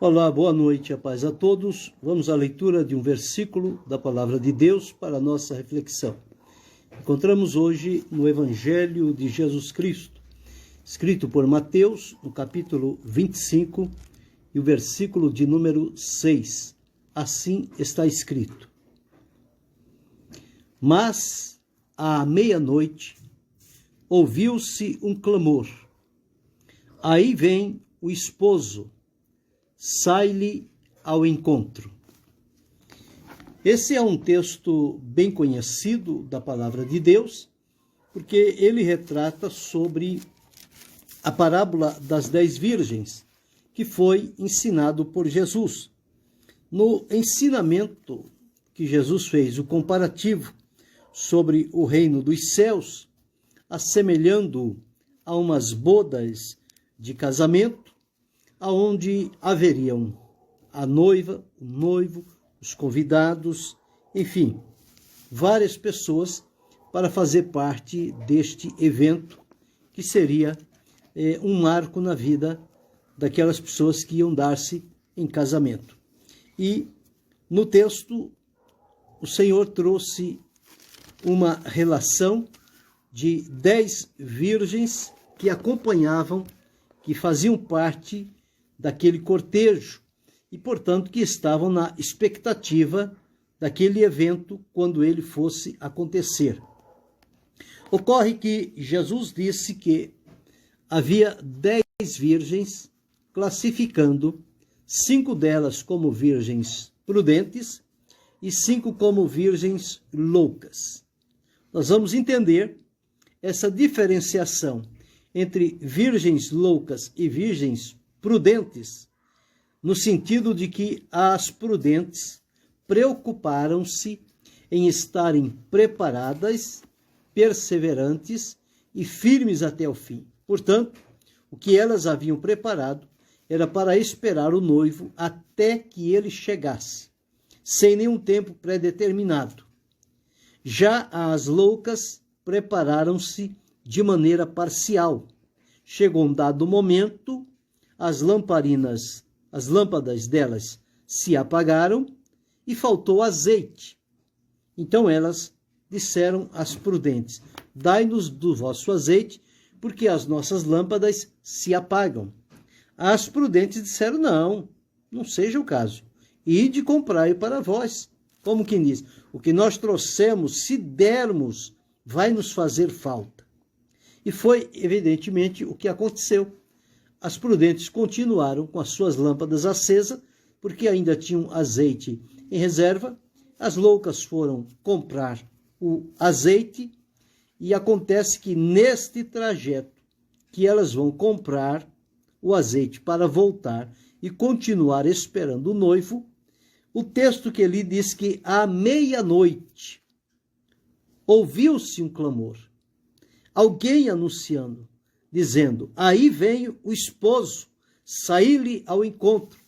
Olá, boa noite, a paz a todos. Vamos à leitura de um versículo da Palavra de Deus para a nossa reflexão. Encontramos hoje no Evangelho de Jesus Cristo, escrito por Mateus, no capítulo 25, e o versículo de número 6. Assim está escrito: Mas, à meia-noite, ouviu-se um clamor. Aí vem o esposo, sai-lhe ao encontro. Esse é um texto bem conhecido da Palavra de Deus, porque ele retrata sobre a parábola das 10 virgens, que foi ensinado por Jesus. No ensinamento que Jesus fez, o comparativo sobre o reino dos céus, assemelhando-o a umas bodas de casamento, aonde haveriam a noiva, o noivo, os convidados, enfim, várias pessoas para fazer parte deste evento, que seria um marco na vida daquelas pessoas que iam dar-se em casamento. E no texto, o Senhor trouxe uma relação de 10 virgens que acompanhavam, que faziam parte daquele cortejo e, portanto, que estavam na expectativa daquele evento quando ele fosse acontecer. Ocorre que Jesus disse que havia 10 virgens, classificando 5 delas como virgens prudentes e 5 como virgens loucas. Nós vamos entender essa diferenciação entre virgens loucas e virgens prudentes, no sentido de que as prudentes preocuparam-se em estarem preparadas, perseverantes e firmes até o fim. Portanto, o que elas haviam preparado era para esperar o noivo até que ele chegasse, sem nenhum tempo pré-determinado. Já as loucas prepararam-se de maneira parcial. Chegou um dado momento, as lâmpadas delas se apagaram e faltou azeite. Então elas disseram às prudentes: dai-nos do vosso azeite, porque as nossas lâmpadas se apagam. As prudentes disseram: não seja o caso. Ide comprai para vós. Como quem diz, o que nós trouxemos, se dermos, vai nos fazer falta. E foi, evidentemente, o que aconteceu. As prudentes continuaram com as suas lâmpadas acesas, porque ainda tinham azeite em reserva. As loucas foram comprar o azeite, e acontece que neste trajeto que elas vão comprar o azeite para voltar e continuar esperando o noivo, o texto que ele diz que à meia-noite ouviu-se um clamor. Alguém anunciando, dizendo: aí vem o esposo, saí-lhe ao encontro.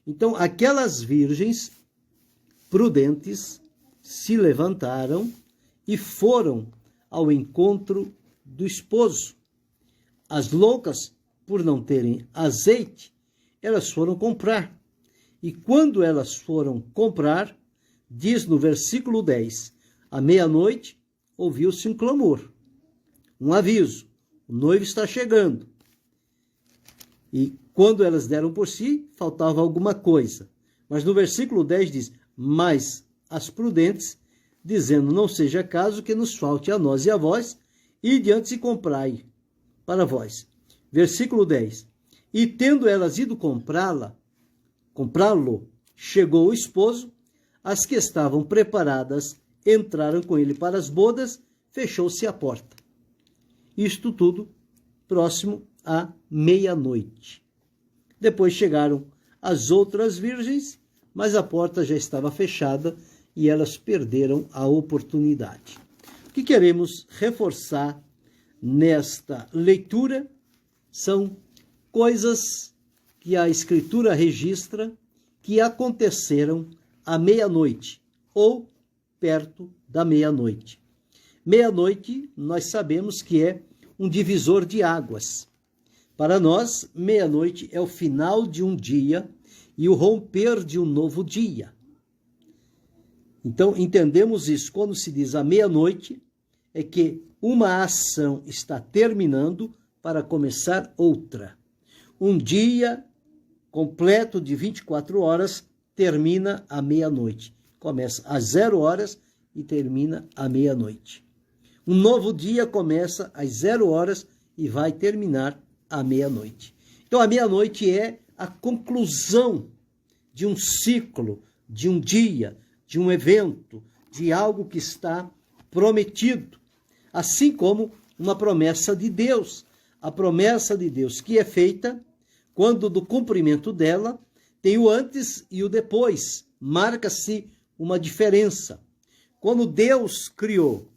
Então, aquelas virgens prudentes se levantaram e foram ao encontro do esposo. As loucas, por não terem azeite, elas foram comprar. E quando elas foram comprar, diz no versículo 10, à meia-noite ouviu-se um clamor, um aviso: o noivo está chegando. E quando elas deram por si, faltava alguma coisa. Mas no versículo 10 diz: mas as prudentes, dizendo: não seja caso que nos falte a nós e a vós, ide antes e comprai para vós. Versículo 10. E tendo elas ido comprá-lo, chegou o esposo, as que estavam preparadas entraram com ele para as bodas, fechou-se a porta. Isto tudo próximo à meia-noite. Depois chegaram as outras virgens, mas a porta já estava fechada e elas perderam a oportunidade. O que queremos reforçar nesta leitura são coisas que a Escritura registra que aconteceram à meia-noite ou perto da meia-noite. Meia-noite, nós sabemos que é um divisor de águas. Para nós, meia-noite é o final de um dia e o romper de um novo dia. Então, entendemos isso. Quando se diz a meia-noite, é que uma ação está terminando para começar outra. Um dia completo de 24 horas termina à meia-noite. Começa às 0 horas e termina à meia-noite. Um novo dia começa às 0 horas e vai terminar à meia-noite. Então, a meia-noite é a conclusão de um ciclo, de um dia, de um evento, de algo que está prometido. Assim como uma promessa de Deus. A promessa de Deus que é feita quando do cumprimento dela tem o antes e o depois. Marca-se uma diferença. Quando Deus criou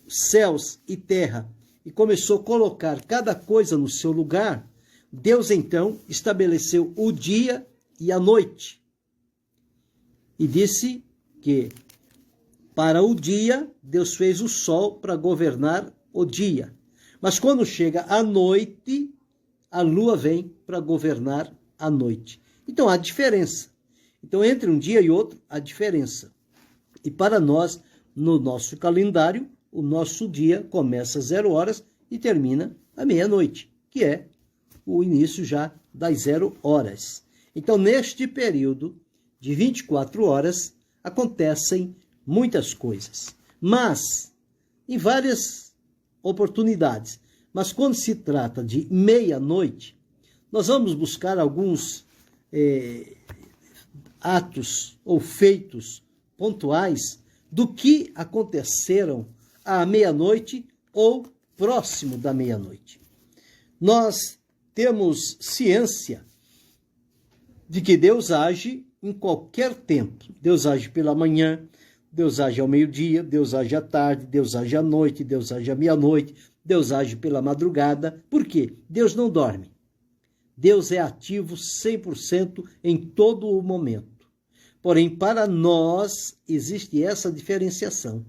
céus e terra e começou a colocar cada coisa no seu lugar, Deus então estabeleceu o dia e a noite. E disse que para o dia, Deus fez o sol para governar o dia. Mas quando chega a noite, a lua vem para governar a noite. Então há diferença. Então entre um dia e outro, há diferença. E para nós, no nosso calendário, o nosso dia começa às 0 horas e termina à meia-noite, que é o início já das 0 horas. Então, neste período de 24 horas, acontecem muitas coisas, mas em várias oportunidades. Mas quando se trata de meia-noite, nós vamos buscar alguns atos ou feitos pontuais do que aconteceram à meia-noite ou próximo da meia-noite. Nós temos ciência de que Deus age em qualquer tempo. Deus age pela manhã, Deus age ao meio-dia, Deus age à tarde, Deus age à noite, Deus age à meia-noite, Deus age pela madrugada. Por quê? Deus não dorme. Deus é ativo 100% em todo o momento. Porém, para nós, existe essa diferenciação.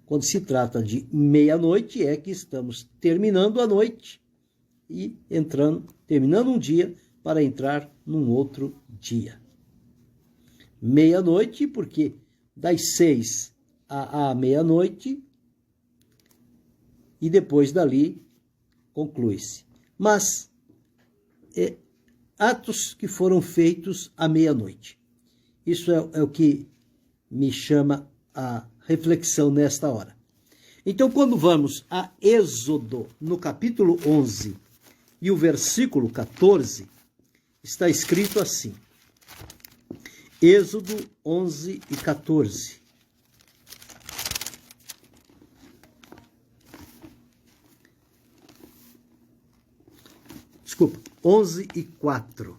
Quando se trata de meia-noite, é que estamos terminando a noite e terminando um dia para entrar num outro dia. Meia-noite, porque das 6 à meia-noite e depois dali conclui-se. Mas atos que foram feitos à meia-noite. Isso é o que me chama a reflexão nesta hora. Então, quando vamos a Êxodo, no capítulo 11 e o versículo 14, está escrito assim. Êxodo 11 e 14. Desculpa, 11 e 4.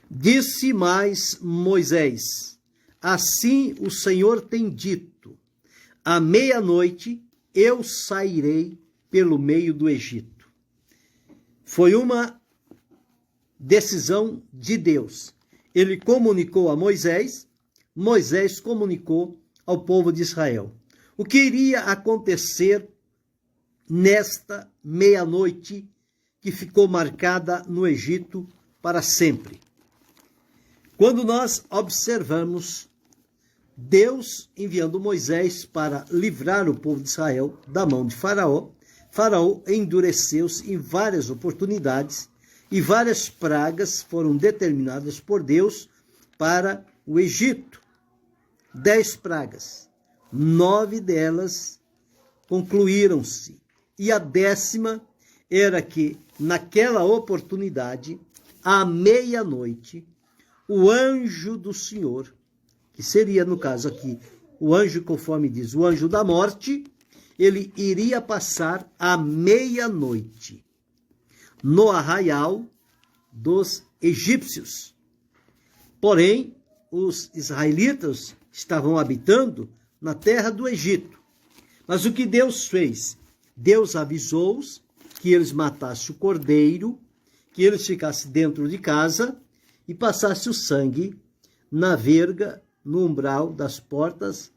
Disse mais Moisés: assim o Senhor tem dito, à meia-noite eu sairei pelo meio do Egito. Foi uma decisão de Deus. Ele comunicou a Moisés, Moisés comunicou ao povo de Israel. O que iria acontecer nesta meia-noite que ficou marcada no Egito para sempre? Quando nós observamos Deus enviando Moisés para livrar o povo de Israel da mão de Faraó, Faraó endureceu-se em várias oportunidades e várias pragas foram determinadas por Deus para o Egito. 10 pragas. 9 delas concluíram-se. E a 10ª era que, naquela oportunidade, à meia-noite, o anjo do Senhor, que seria, no caso aqui, o anjo, conforme diz, o anjo da morte, ele iria passar à meia-noite no arraial dos egípcios. Porém, os israelitas estavam habitando na terra do Egito. Mas o que Deus fez? Deus avisou-os que eles matassem o cordeiro, que eles ficassem dentro de casa e passassem o sangue na verga, no umbral das portas,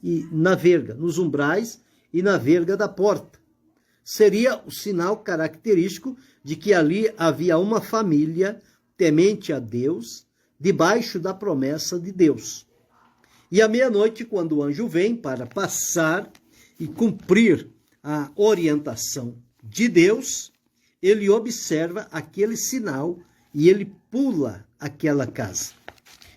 e na verga, nos umbrais e na verga da porta. seria o sinal característico de que ali havia uma família temente a Deus, debaixo da promessa de Deus. E à meia-noite, quando o anjo vem para passar e cumprir a orientação de Deus, ele observa aquele sinal e ele pula aquela casa.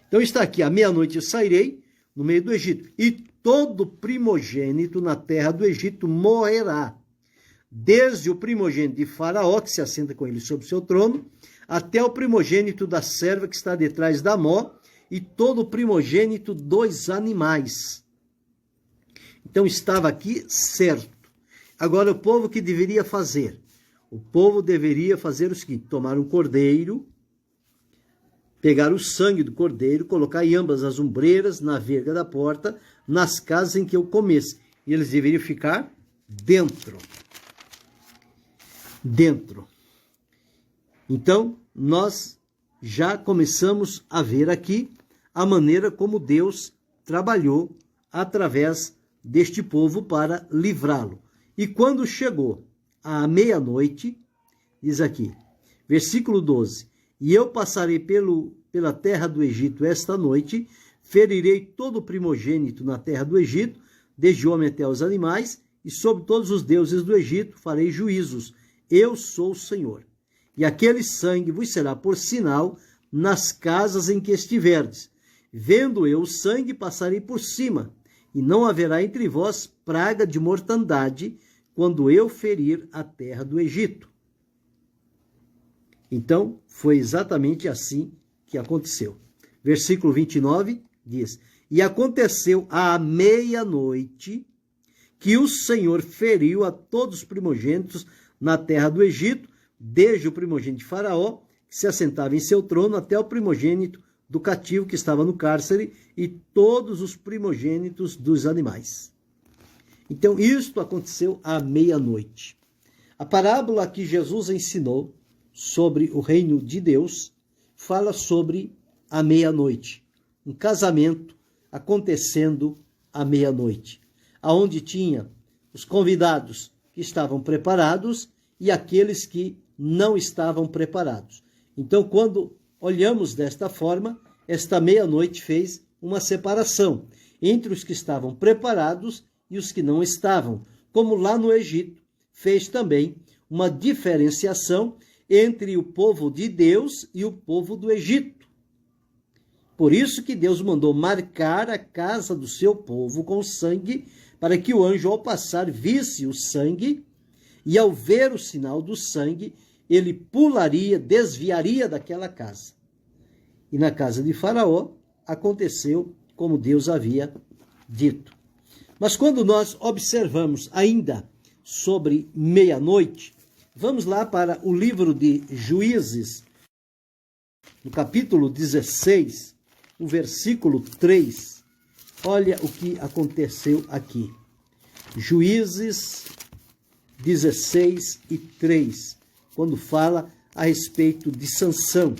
Então está aqui, à meia-noite eu sairei no meio do Egito, e todo primogênito na terra do Egito morrerá, desde o primogênito de Faraó, que se assenta com ele sobre o seu trono, até o primogênito da serva que está detrás da mó, e todo o primogênito dos animais. Então estava aqui certo. Agora o povo que deveria fazer? O povo deveria fazer o seguinte: tomar um cordeiro, pegar o sangue do cordeiro, colocar em ambas as ombreiras, na verga da porta, nas casas em que eu comesse. E eles deveriam ficar dentro. Dentro. Então, nós já começamos a ver aqui a maneira como Deus trabalhou através deste povo para livrá-lo. E quando chegou à meia-noite, diz aqui, versículo 12, e eu passarei pela terra do Egito esta noite, ferirei todo o primogênito na terra do Egito, desde o homem até os animais, e sobre todos os deuses do Egito farei juízos. Eu sou o Senhor. E aquele sangue vos será por sinal nas casas em que estiverdes. Vendo eu o sangue, passarei por cima, e não haverá entre vós praga de mortandade, quando eu ferir a terra do Egito. Então, foi exatamente assim que aconteceu. Versículo 29 diz, e aconteceu à meia-noite que o Senhor feriu a todos os primogênitos na terra do Egito, desde o primogênito de Faraó, que se assentava em seu trono, até o primogênito do cativo que estava no cárcere, e todos os primogênitos dos animais. Então, isto aconteceu à meia-noite. A parábola que Jesus ensinou sobre o reino de Deus fala sobre a meia-noite. Um casamento acontecendo à meia-noite, aonde tinha os convidados que estavam preparados e aqueles que não estavam preparados. Então, quando olhamos desta forma, esta meia-noite fez uma separação entre os que estavam preparados e os que não estavam, como lá no Egito fez também uma diferenciação entre o povo de Deus e o povo do Egito. Por isso que Deus mandou marcar a casa do seu povo com sangue, para que o anjo, ao passar, visse o sangue, e ao ver o sinal do sangue, ele pularia, desviaria daquela casa. E na casa de Faraó aconteceu como Deus havia dito. Mas quando nós observamos ainda sobre meia-noite, vamos lá para o livro de Juízes, no capítulo 16, o versículo 3. Olha o que aconteceu aqui. Juízes 16 e 3, quando fala a respeito de Sansão.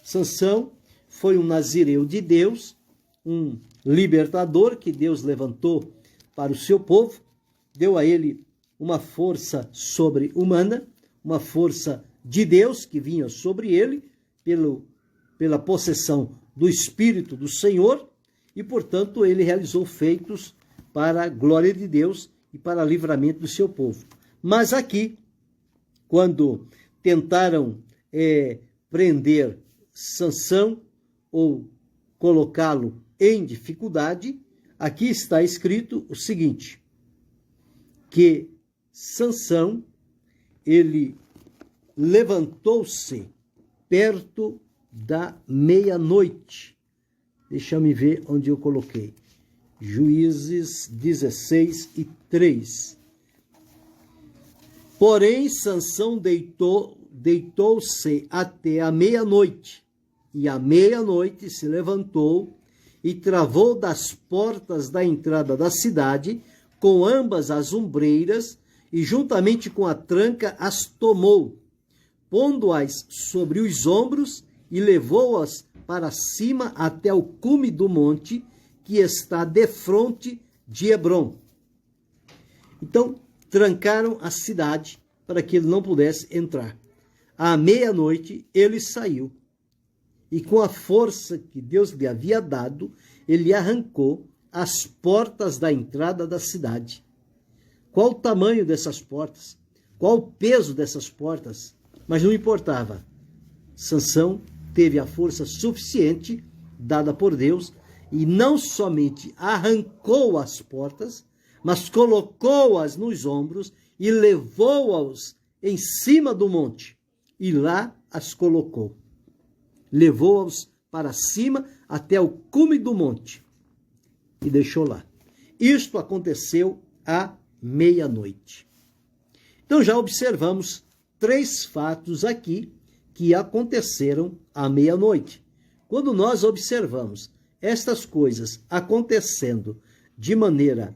Sansão foi um nazireu de Deus, um libertador que Deus levantou para o seu povo, deu a ele uma força sobre-humana, uma força de Deus que vinha sobre ele pela possessão do Espírito do Senhor, e, portanto, ele realizou feitos para a glória de Deus e para o livramento do seu povo. Mas aqui, quando tentaram prender Sansão ou colocá-lo em dificuldade, aqui está escrito o seguinte, que Sansão, ele levantou-se perto da meia-noite. Deixa-me ver onde eu coloquei. Juízes 16 e 3. Porém, Sansão deitou-se até a meia-noite, e à meia-noite se levantou e travou das portas da entrada da cidade com ambas as ombreiras, e juntamente com a tranca as tomou, pondo-as sobre os ombros, e levou-as para cima até o cume do monte que está defronte de Hebrom. Então, trancaram a cidade para que ele não pudesse entrar. À meia-noite ele saiu e, com a força que Deus lhe havia dado, ele arrancou as portas da entrada da cidade. Qual o tamanho dessas portas? Qual o peso dessas portas? Mas não importava. Sansão teve a força suficiente dada por Deus e não somente arrancou as portas, mas colocou-as nos ombros e levou-as em cima do monte. E lá as colocou. Levou-as para cima até o cume do monte e deixou lá. Isto aconteceu à meia-noite. Então já observamos 3 fatos aqui que aconteceram à meia-noite. Quando nós observamos estas coisas acontecendo de maneira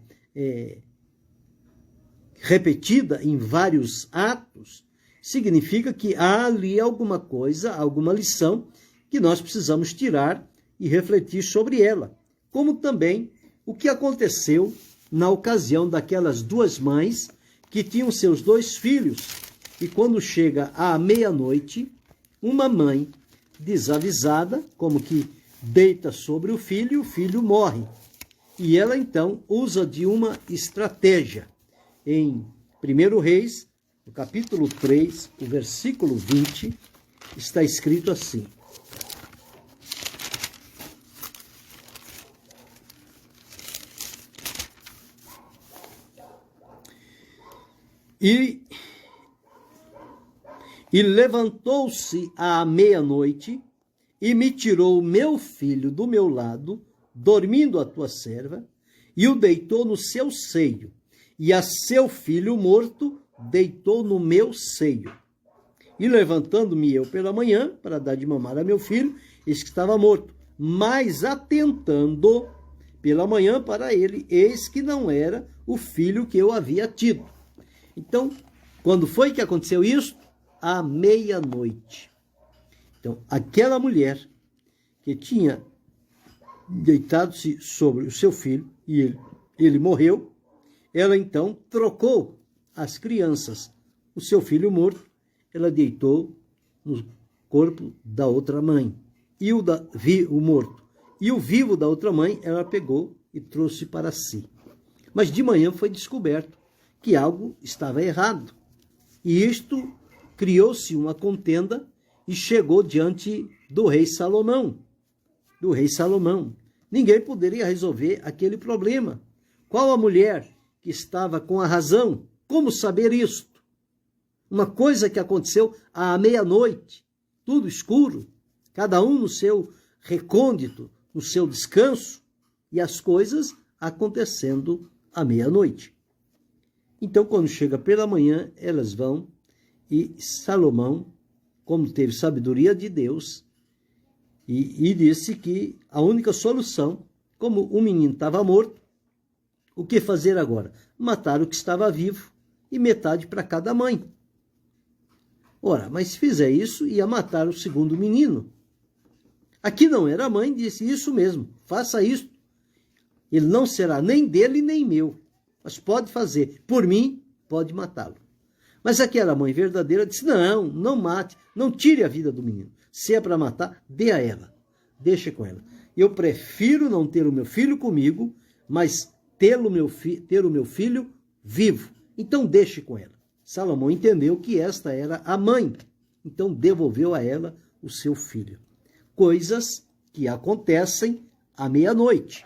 repetida em vários atos, significa que há ali alguma coisa, alguma lição que nós precisamos tirar e refletir sobre ela. Como também o que aconteceu na ocasião daquelas 2 mães que tinham seus 2 filhos. E quando chega à meia-noite, uma mãe desavisada, como que deita sobre o filho morre. E ela então usa de uma estratégia. Em 1 Reis, no capítulo 3, o versículo 20, está escrito assim: E levantou-se à meia-noite e me tirou meu filho do meu lado, dormindo a tua serva, e o deitou no seu seio, e a seu filho morto deitou no meu seio. E levantando-me eu pela manhã, para dar de mamar a meu filho, eis que estava morto. Mas atentando pela manhã para ele, eis que não era o filho que eu havia tido. Então, quando foi que aconteceu isso? À meia-noite. Então, aquela mulher que tinha deitado-se sobre o seu filho, e ele morreu, ela então trocou as crianças. O seu filho morto, ela deitou no corpo da outra mãe. E o morto. E o vivo da outra mãe, ela pegou e trouxe para si. Mas de manhã foi descoberto que algo estava errado. E isto criou-se uma contenda e chegou diante do rei Salomão. Ninguém poderia resolver aquele problema. Qual a mulher que estava com a razão? Como saber isto? Uma coisa que aconteceu à meia-noite, tudo escuro, cada um no seu recôndito, no seu descanso, e as coisas acontecendo à meia-noite. Então, quando chega pela manhã, elas vão e Salomão, como teve sabedoria de Deus, e disse que a única solução, como o menino estava morto, o que fazer agora? Matar o que estava vivo e metade para cada mãe. Ora, mas se fizer isso, ia matar o segundo menino. Aqui não era a mãe, disse isso mesmo, faça isso. Ele não será nem dele nem meu, mas pode fazer. Por mim, pode matá-lo. Mas aquela mãe verdadeira disse, não mate, não tire a vida do menino. Se é para matar, dê a ela, deixe com ela. Eu prefiro não ter o meu filho comigo, mas ter o meu filho vivo. Então deixe com ela. Salomão entendeu que esta era a mãe, então devolveu a ela o seu filho. Coisas que acontecem à meia-noite.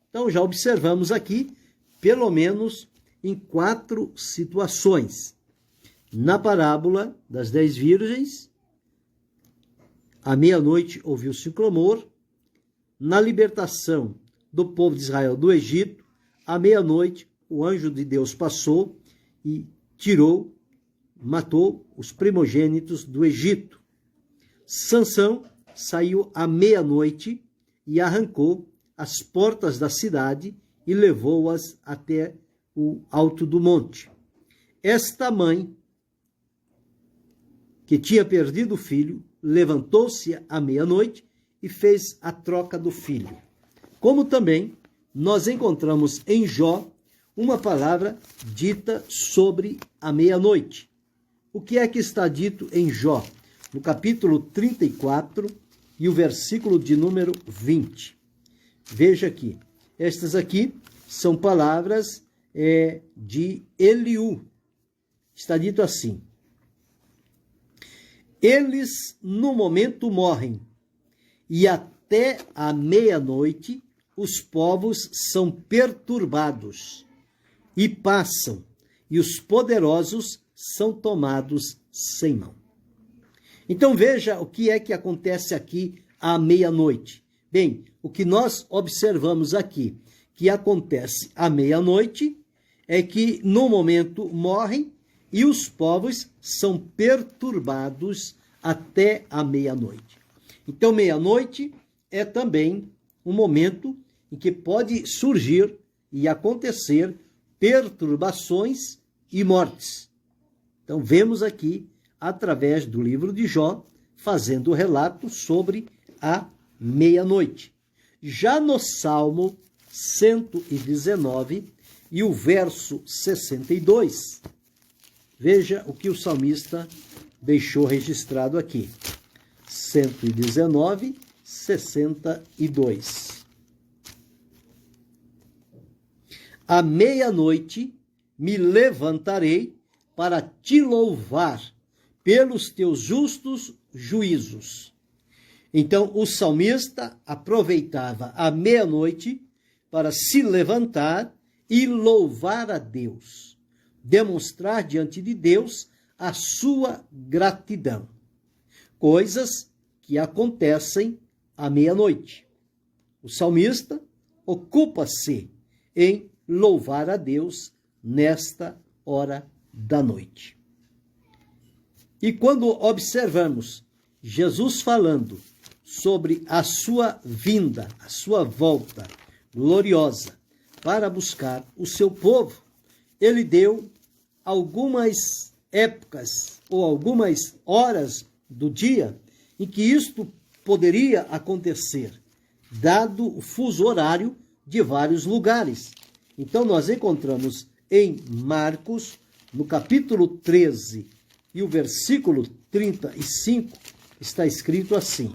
Então já observamos aqui, pelo menos em 4 situações. Na parábola das 10 virgens, à meia-noite ouviu-se o clamor. Na libertação do povo de Israel do Egito, à meia-noite o anjo de Deus passou e matou os primogênitos do Egito. Sansão saiu à meia-noite e arrancou as portas da cidade e levou-as até o alto do monte. Esta mãe, que tinha perdido o filho, levantou-se à meia-noite e fez a troca do filho. Como também nós encontramos em Jó uma palavra dita sobre a meia-noite. O que é que está dito em Jó, no capítulo 34 e o versículo de número 20? Veja aqui, estas aqui são palavras de Eliú. Está dito assim: eles no momento morrem, e até a meia-noite os povos são perturbados e passam, e os poderosos são tomados sem mão. Então veja o que é que acontece aqui à meia-noite. Bem, o que nós observamos aqui que acontece à meia-noite é que no momento morrem e os povos são perturbados até a meia-noite. Então meia-noite é também um momento em que pode surgir e acontecer perturbações e mortes. Então vemos aqui, através do livro de Jó, fazendo o relato sobre a meia-noite. Já no Salmo 119 e o verso 62, veja o que o salmista deixou registrado aqui. 119, 62. À meia-noite me levantarei para te louvar pelos teus justos juízos. Então, o salmista aproveitava a meia-noite para se levantar e louvar a Deus, demonstrar diante de Deus a sua gratidão. Coisas que acontecem à meia-noite. O salmista ocupa-se em louvar a Deus nesta hora da noite. E quando observamos Jesus falando sobre a sua vinda, a sua volta gloriosa para buscar o seu povo, ele deu algumas épocas ou algumas horas do dia em que isto poderia acontecer, dado o fuso horário de vários lugares. Então nós encontramos em Marcos, no capítulo 13 e o versículo 35, está escrito assim.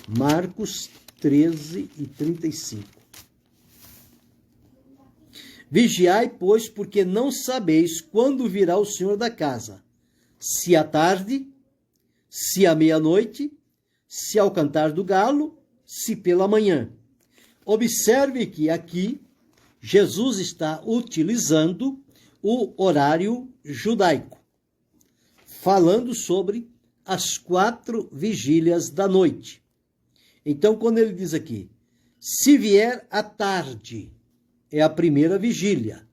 Marcos 13 e 35. Vigiai, pois, porque não sabeis quando virá o Senhor da casa, se à tarde, se à meia-noite, se ao cantar do galo, se pela manhã. Observe que aqui Jesus está utilizando o horário judaico, falando sobre as 4 vigílias da noite. Então, quando ele diz aqui, se vier à tarde, é a primeira vigília.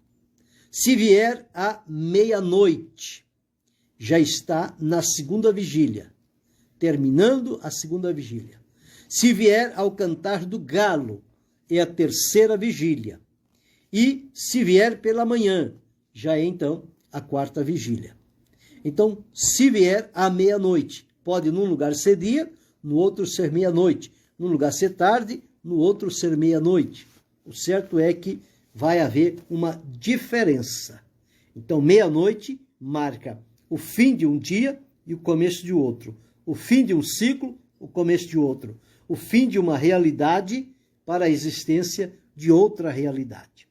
Se vier à meia-noite, já está na segunda vigília, terminando a segunda vigília. Se vier ao cantar do galo, é a terceira vigília. E se vier pela manhã, já é então a 4ª vigília. Então, se vier à meia-noite, pode num lugar ser dia, no outro ser meia-noite. Num lugar ser tarde, no outro ser meia-noite. O certo é que vai haver uma diferença. Então, meia-noite marca o fim de um dia e o começo de outro. O fim de um ciclo, o começo de outro. O fim de uma realidade para a existência de outra realidade.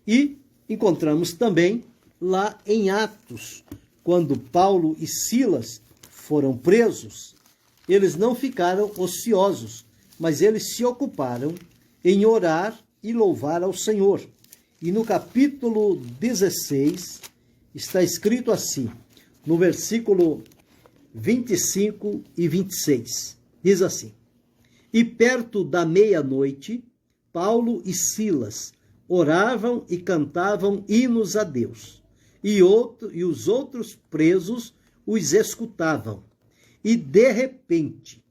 E encontramos também lá em Atos, quando Paulo e Silas foram presos, eles não ficaram ociosos, mas eles se ocuparam em orar e louvar ao Senhor. E no capítulo 16 está escrito assim, no versículo 25 e 26, diz assim: E perto da meia-noite, Paulo e Silas oravam e cantavam hinos a Deus, e os outros presos os escutavam. E de repente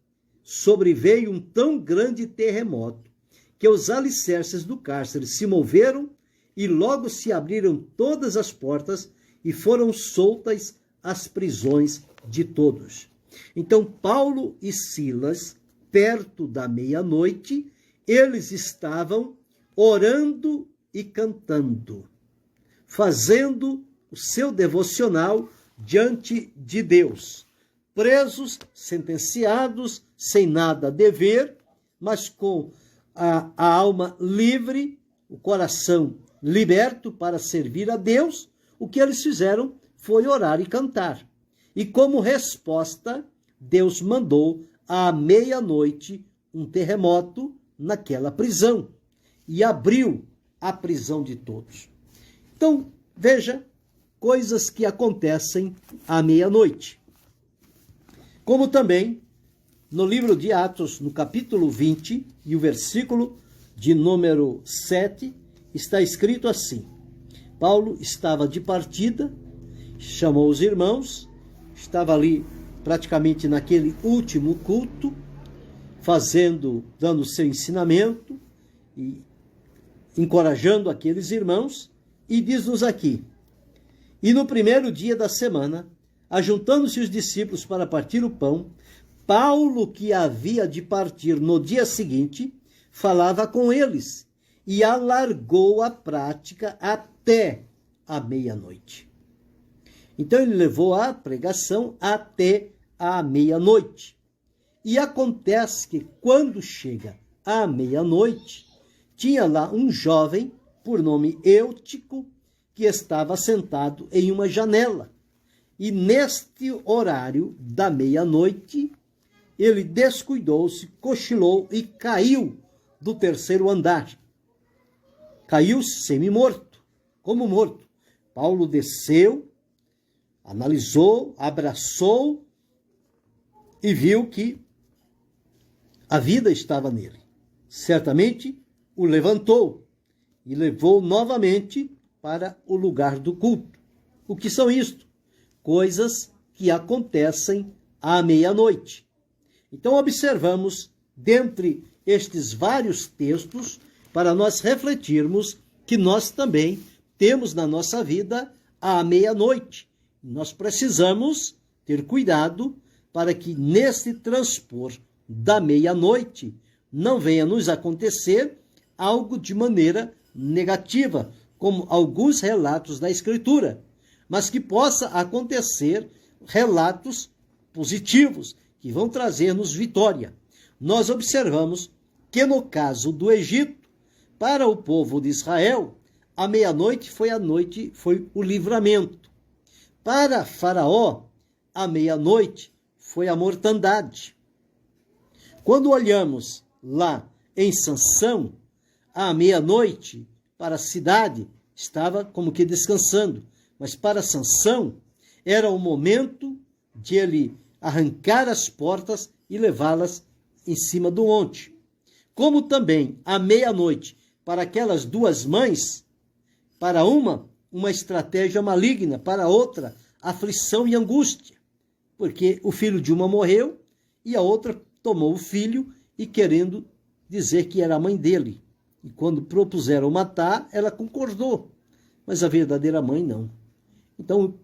sobreveio um tão grande terremoto que os alicerces do cárcere se moveram e logo se abriram todas as portas e foram soltas as prisões de todos. Então Paulo e Silas, perto da meia-noite, eles estavam orando e cantando, fazendo o seu devocional diante de Deus, presos, sentenciados, sem nada a dever, mas com a alma livre, o coração liberto para servir a Deus. O que eles fizeram foi orar e cantar. E como resposta, Deus mandou à meia-noite um terremoto naquela prisão e abriu a prisão de todos. Então, veja, coisas que acontecem à meia-noite. Como também no livro de Atos, no capítulo 20 e o versículo de número 7, está escrito assim: Paulo estava de partida, chamou os irmãos, estava ali praticamente naquele último culto, dando seu ensinamento e encorajando aqueles irmãos, e diz-nos aqui: e no primeiro dia da semana, ajuntando-se os discípulos para partir o pão, Paulo, que havia de partir no dia seguinte, falava com eles e alargou a prática até a meia-noite. Então ele levou a pregação até a meia-noite. E acontece que quando chega à meia-noite, tinha lá um jovem, por nome Eutico, que estava sentado em uma janela. E neste horário da meia-noite, ele descuidou-se, cochilou e caiu do terceiro andar. Caiu semi-morto, como morto. Paulo desceu, analisou, abraçou e viu que a vida estava nele. Certamente o levantou e levou novamente para o lugar do culto. O que são isto? Coisas que acontecem à meia-noite. Então observamos, dentre estes vários textos, para nós refletirmos que nós também temos na nossa vida à meia-noite. Nós precisamos ter cuidado para que neste transpor da meia-noite não venha nos acontecer algo de maneira negativa, como alguns relatos da Escritura, mas que possa acontecer relatos positivos, que vão trazer-nos vitória. Nós observamos que no caso do Egito, para o povo de Israel, a meia-noite foi o livramento. Para Faraó, a meia-noite foi a mortandade. Quando olhamos lá em Sansão, à meia-noite, para a cidade, estava como que descansando. Mas para Sansão, era o momento de ele arrancar as portas e levá-las em cima do monte. Como também, à meia-noite, para aquelas duas mães, para uma estratégia maligna, para outra, aflição e angústia. Porque o filho de uma morreu e a outra tomou o filho e querendo dizer que era a mãe dele. E quando propuseram matar, ela concordou. Mas a verdadeira mãe não. Então,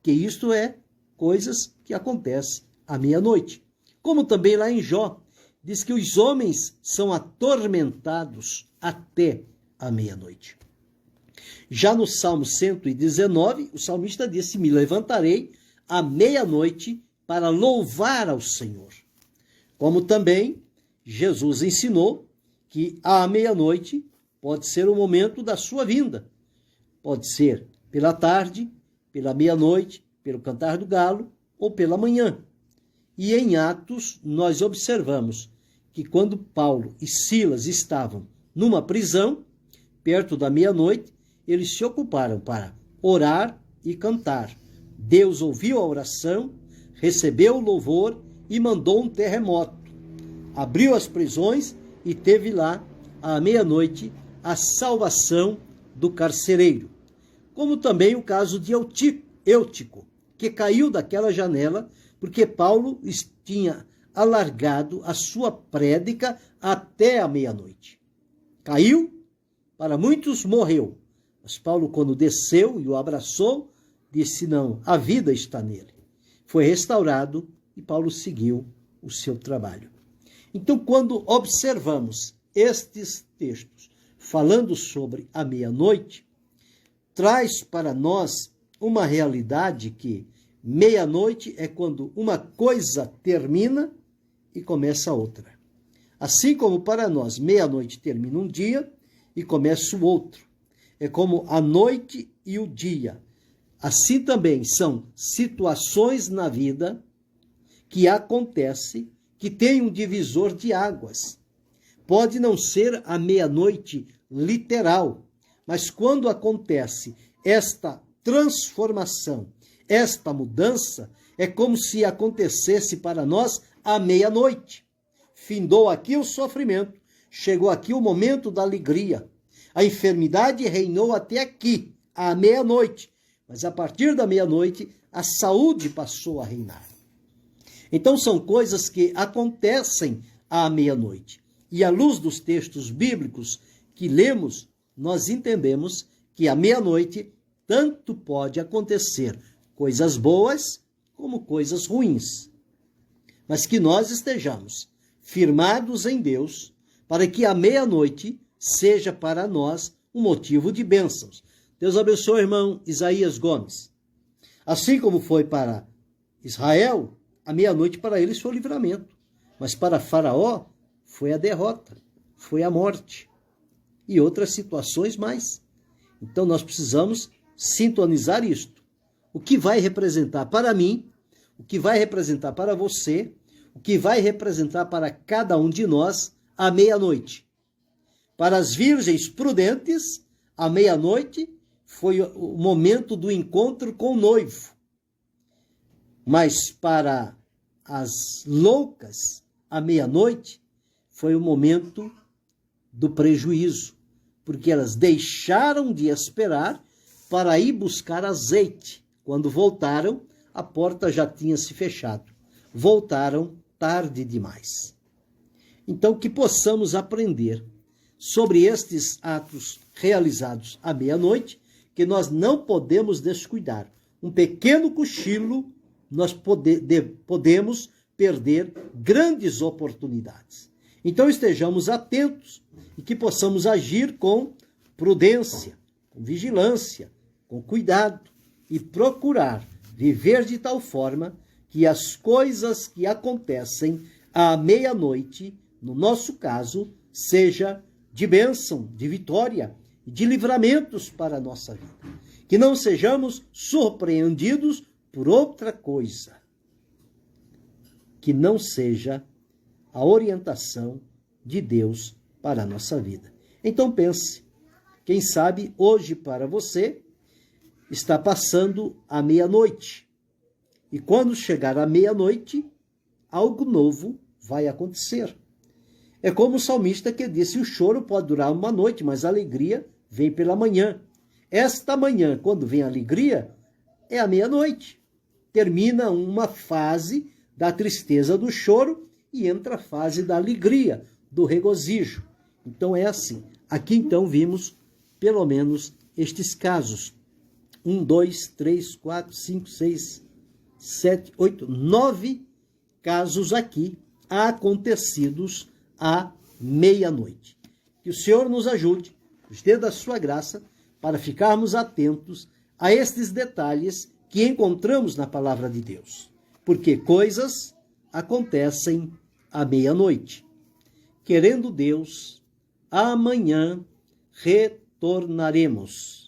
que isto é coisas que acontecem à meia-noite. Como também lá em Jó, diz que os homens são atormentados até a meia-noite. Já no Salmo 119, o salmista disse: me levantarei à meia-noite para louvar ao Senhor. Como também Jesus ensinou que à meia-noite pode ser o momento da sua vinda. Pode ser pela tarde, pela meia-noite, pelo cantar do galo ou pela manhã. E em Atos nós observamos que quando Paulo e Silas estavam numa prisão, perto da meia-noite, eles se ocuparam para orar e cantar. Deus ouviu a oração, recebeu o louvor e mandou um terremoto. Abriu as prisões e teve lá, à meia-noite, a salvação do carcereiro. Como também o caso de Eutico, que caiu daquela janela porque Paulo tinha alargado a sua prédica até a meia-noite. Caiu, para muitos morreu. Mas Paulo, quando desceu e o abraçou, disse: não, a vida está nele. Foi restaurado e Paulo seguiu o seu trabalho. Então, quando observamos estes textos falando sobre a meia-noite, traz para nós uma realidade que meia-noite é quando uma coisa termina e começa outra. Assim como para nós meia-noite termina um dia e começa o outro. É como a noite e o dia. Assim também são situações na vida que acontecem, que tem um divisor de águas. Pode não ser a meia-noite literal, mas quando acontece esta transformação, esta mudança, é como se acontecesse para nós à meia-noite. Findou aqui o sofrimento, chegou aqui o momento da alegria. A enfermidade reinou até aqui, à meia-noite, mas a partir da meia-noite a saúde passou a reinar. Então são coisas que acontecem à meia-noite. E à luz dos textos bíblicos que lemos, nós entendemos que à meia-noite tanto pode acontecer coisas boas como coisas ruins. Mas que nós estejamos firmados em Deus, para que a meia-noite seja para nós um motivo de bênçãos. Deus abençoe, irmão Isaías Gomes. Assim como foi para Israel, a meia-noite para eles foi o livramento. Mas para Faraó foi a derrota, foi a morte e outras situações mais. Então nós precisamos sintonizar isto. O que vai representar para mim, o que vai representar para você, o que vai representar para cada um de nós a meia-noite. Para as virgens prudentes, a meia-noite foi o momento do encontro com o noivo. Mas para as loucas, a meia-noite foi o momento do prejuízo, porque elas deixaram de esperar para ir buscar azeite. Quando voltaram, a porta já tinha se fechado. Voltaram tarde demais. Então, que possamos aprender sobre estes atos realizados à meia-noite, que nós não podemos descuidar. Um pequeno cochilo, nós podemos perder grandes oportunidades. Então, estejamos atentos e que possamos agir com prudência, com vigilância, com cuidado e procurar viver de tal forma que as coisas que acontecem à meia-noite, no nosso caso, seja de bênção, de vitória e de livramentos para a nossa vida. Que não sejamos surpreendidos por outra coisa, que não seja a orientação de Deus para a nossa vida. Então pense, quem sabe hoje para você está passando a meia-noite. E quando chegar a meia-noite, algo novo vai acontecer. É como o salmista que disse, o choro pode durar uma noite, mas a alegria vem pela manhã. Esta manhã, quando vem a alegria, é a meia-noite. Termina uma fase da tristeza do choro e entra a fase da alegria, do regozijo. Então é assim. Aqui então vimos pelo menos estes casos. 1, 2, 3, 4, 5, 6, 7, 8, 9 casos aqui acontecidos à meia-noite. Que o Senhor nos ajude, nos dê da sua graça, para ficarmos atentos a estes detalhes que encontramos na palavra de Deus. Porque coisas acontecem à meia-noite. Querendo Deus, amanhã retornaremos.